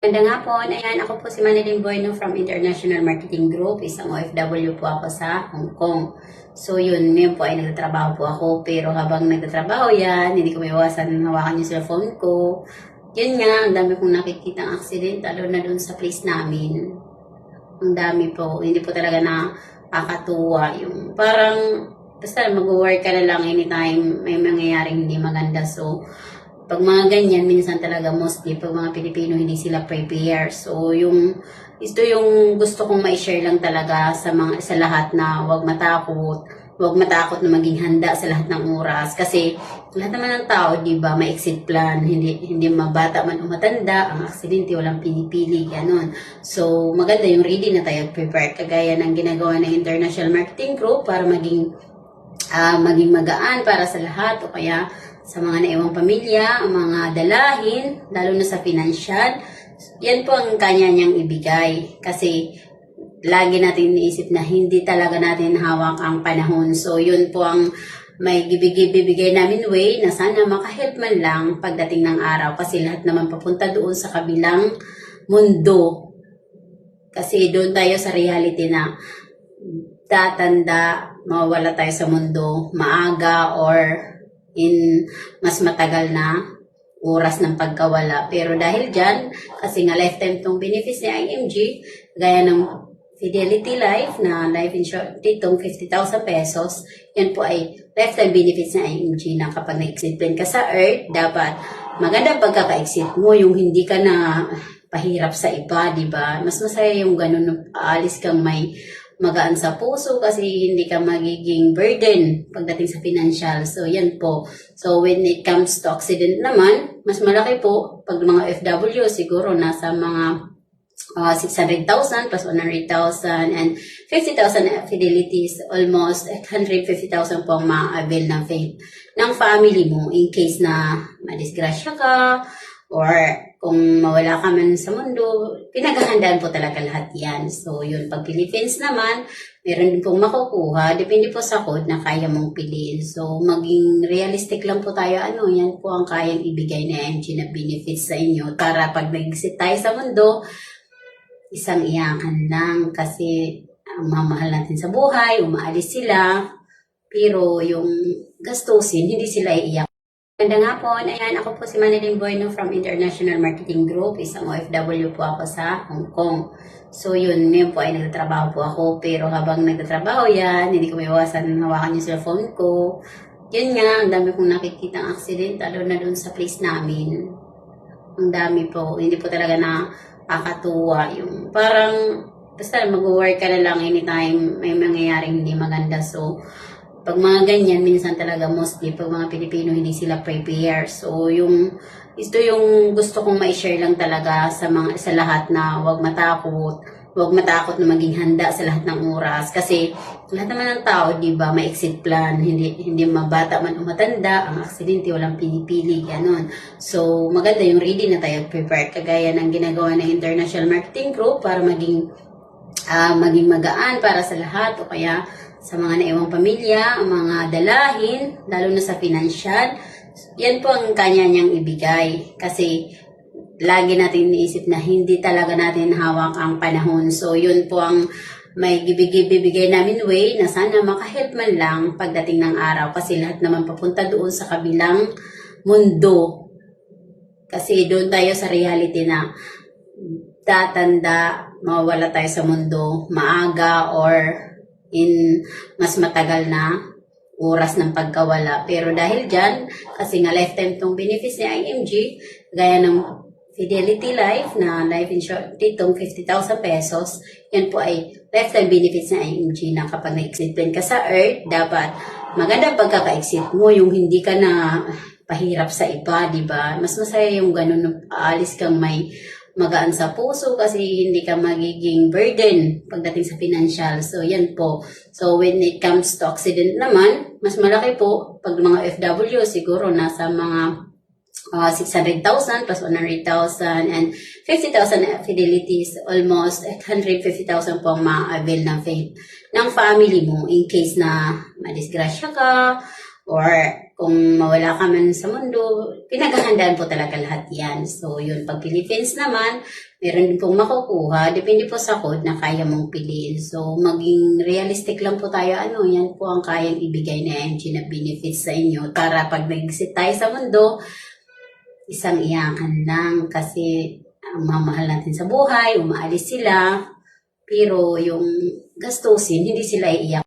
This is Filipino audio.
Magandang hapon. Ayan, ako po si Manilyn Bueno from International Marketing Group. Isang OFW po ako sa Hong Kong. So yun, ngayon po ay nagtatrabaho po ako. Pero habang nagtatrabaho yan, hindi ko maiwasan hawakan yung cellphone ko. Yun nga, ang dami kong nakikita ang accident, lalo na dun sa place namin. Ang dami po. Hindi po talaga nakakatuwa. Yung parang, basta mag-work ka na lang anytime may mangyayaring hindi maganda. So, pag mga ganyan, minsan talaga mostly, pag mga Pilipino, hindi sila prepare. So, ito yung gusto kong ma-share lang talaga sa lahat na huwag matakot na maging handa sa lahat ng oras. Kasi, lahat naman ng tao, di ba, may exit plan, hindi mabata man o matanda, ang aksidente, walang pinipili, ganun. So, maganda yung ready na tayo prepare, kagaya ng ginagawa ng International Marketing Group para maging magaan para sa lahat o kaya sa mga naiwang pamilya, ang mga dalahin, lalo na sa financial. Yan po ang kanya niyang ibigay. Kasi lagi natin iniisip na hindi talaga natin hawak ang panahon. So yun po ang may bibigay namin way na sana makahelp man lang pagdating ng araw. Kasi lahat naman papunta doon sa kabilang mundo. Kasi doon tayo sa reality na tatanda, mawawala tayo sa mundo maaga or in mas matagal na oras ng pagkawala. Pero dahil dyan, kasi nga lifetime tong benefits ni IMG, gaya ng Fidelity Life na life insurance, itong 50,000 pesos, yan po ay lifetime benefits ni IMG na kapag na-exit plan ka sa Earth, dapat maganda pagkaka-exit mo, yung hindi ka na pahirap sa iba, di ba? Mas masaya yung ganun, aalis kang may magaan sa puso kasi hindi ka magiging burden pagdating sa financial. So, yan po. So, when it comes to accident naman, mas malaki po. Pag mga FW, siguro nasa mga 600,000 plus 100,000 and 50,000 fidelities, almost 150,000 po ang ma-avail ng family mo in case na madisgrasya ka or kung mawala ka man sa mundo, pinaghahandaan po talaga lahat yan. So, yun. Pag Philippines naman, meron din pong makukuha. Depende po sa code na kaya mong piliin. So, maging realistic lang po tayo. Yan po ang kayang ibigay na IMG na benefits sa inyo. Para pag nag-exit tayo sa mundo, isang iyakan lang. Kasi, ang mamahal natin sa buhay, umaalis sila. Pero, yung gastusin, hindi sila iiyak. Magandang hapon. Ayan, ako po si Manilyn Bueno from International Marketing Group. Isang OFW po ako sa Hong Kong. So yun, ngayon po ay nagtatrabaho po ako. Pero habang nagtatrabaho yan, hindi ko maiwasan hawakan yung cellphone ko. Yun nga, ang dami kong nakikita ang accident, lalo na dun sa place namin. Ang dami po, hindi po talaga nakakatuwa. Yung parang, basta mag-work ka na lang anytime may mangyayaring hindi maganda. So, pag mga ganyan, minsan talaga mostly, pag mga Pilipino, hindi sila prepare. So, ito yung gusto kong ma-share lang talaga sa lahat na huwag matakot na maging handa sa lahat ng oras. Kasi, lahat naman ng tao, di ba, may exit plan, hindi mabata man o matanda, ang aksidente, walang pinipili, ganun. So, maganda yung ready na tayo prepare, kagaya ng ginagawa ng International Marketing Group para maging magaan para sa lahat o kaya sa mga naiwang pamilya, ang mga dalahin, lalo na sa financial. Yan po ang kanya niyang ibigay. Kasi lagi natin iniisip na hindi talaga natin hawak ang panahon. So, yun po ang may bibigay namin way na sana makahelp man lang pagdating ng araw. Kasi lahat naman papunta doon sa kabilang mundo. Kasi doon tayo sa reality na tatanda, mawawala tayo sa mundo maaga or in mas matagal na oras ng pagkawala. Pero dahil dyan, kasi nga lifetime tong benefits ni IMG, gaya ng Fidelity Life na life insurance, itong 50,000 pesos, yan po ay lifetime benefits ni IMG na kapag na-exit plan ka sa Earth, dapat maganda pagkaka-exit mo, yung hindi ka na pahirap sa iba, di ba? Mas masaya yung ganun, aalis kang may magaan sa puso kasi hindi ka magiging burden pagdating sa financial. So, yan po. So, when it comes to accident naman, mas malaki po. Pag mga FW, siguro nasa mga 600,000 plus 100,000 and 50,000 fidelities, almost 150,000 po ang ma-avail ng family mo in case na madisgrasya ka or kung mawala ka man sa mundo, pinaghahandaan po talaga lahat yan. So, yun, pag Philippines naman, meron din pong makukuha. Depende po sa code na kaya mong piliin. So, maging realistic lang po tayo. Yan po ang kayang ibigay na IMG na benefits sa inyo. Para pag nag-exit tayo sa mundo, isang iyakan lang. Kasi ang mamahal natin sa buhay, umaalis sila. Pero yung gastusin, hindi sila iiyak.